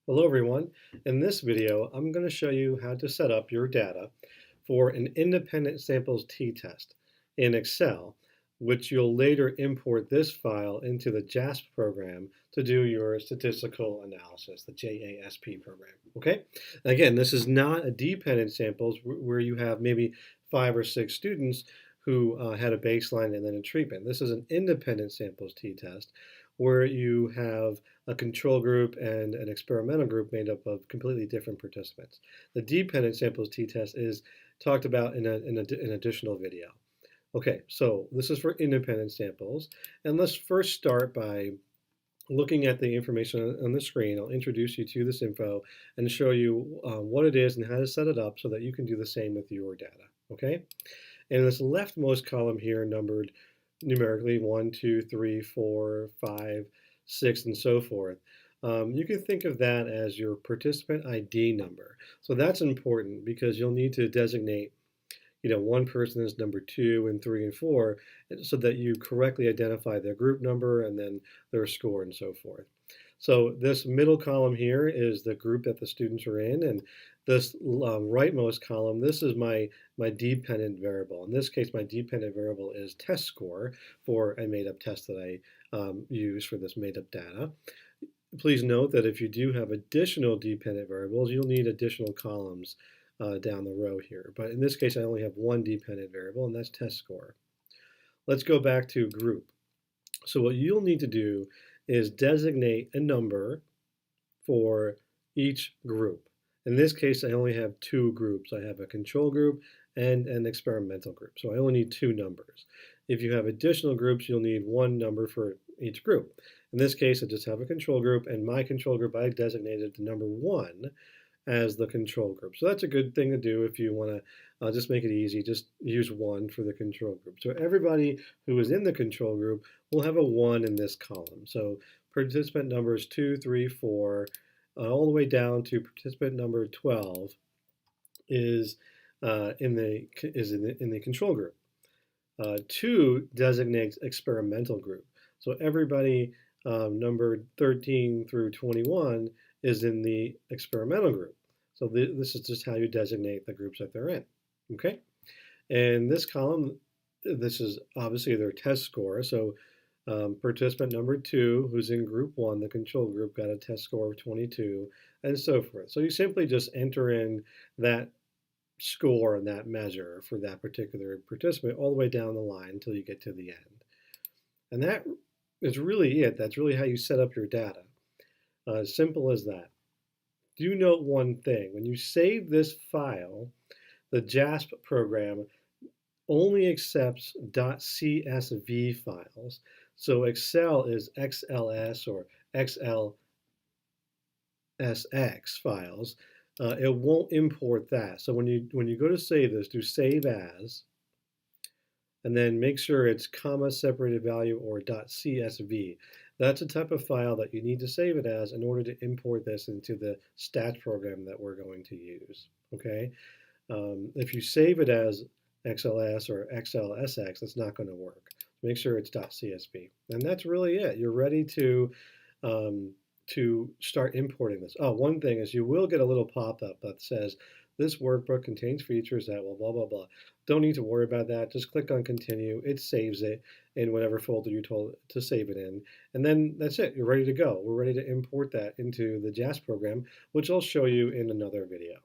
Hello everyone. In this video, I'm going to show you how to set up your data for an independent samples t-test in Excel, which you'll later import this file into the JASP program to do your statistical analysis, the JASP program. Okay? Again, this is not a dependent samples where you have maybe 5 or 6 students who had a baseline and then a treatment. This is an independent samples t-test where you have a control group and an experimental group made up of completely different participants. The dependent samples t-test is talked about in an additional video. Okay, so this is for independent samples. And let's first start by looking at the information on the screen. I'll introduce you to this info and show you what it is and how to set it up so that you can do the same with your data. Okay? And this leftmost column here, numbered numerically 1, 2, 3, 4, 5, 6, and so forth. You can think of that as your participant ID number. So that's important because you'll need to designate, one person as number 2 and 3 and 4 so that you correctly identify their group number and then their score and so forth. So this middle column here is the group that the students are in, and this rightmost column, this is my dependent variable. In this case, my dependent variable is test score for a made-up test that I use for this made-up data. Please note that if you do have additional dependent variables, you'll need additional columns down the row here. But in this case, I only have one dependent variable, and that's test score. Let's go back to group. So what you'll need to do is designate a number for each group. In this case, I only have 2 groups. I have a control group and an experimental group. So I only need 2 numbers. If you have additional groups, you'll need 1 number for each group. In this case, I just have a control group, and my control group, I designated the number 1 as the control group. So that's a good thing to do if you want to just make it easy. Just use 1 for the control group. So everybody who is in the control group will have a 1 in this column. So participant numbers 2, 3, 4, all the way down to participant number 12 is in the control group. 2 designates experimental group. So everybody numbered 13 through 21 is in the experimental group. So this is just how you designate the groups that they're in. Okay? And this column, this is obviously their test score. So participant number 2, who's in group 1, the control group, got a test score of 22, and so forth. So you simply just enter in that score and that measure for that particular participant all the way down the line until you get to the end. And that is really it. That's really how you set up your data. As simple as that. Do note one thing. When you save this file, the JASP program only accepts .csv files. So Excel is XLS or XLSX files. It won't import that. So when you go to save this, do save as, and then make sure it's comma separated value or .csv. That's a type of file that you need to save it as in order to import this into the stats program that we're going to use. Okay, if you save it as XLS or XLSX, that's not going to work. Make sure it's .csv, and that's really it. You're ready to start importing this. Oh, one thing is you will get a little pop-up that says this workbook contains features that will blah, blah, blah. Don't need to worry about that. Just click on continue. It saves it in whatever folder you told it to save it in. And then that's it. You're ready to go. We're ready to import that into the JASP program, which I'll show you in another video.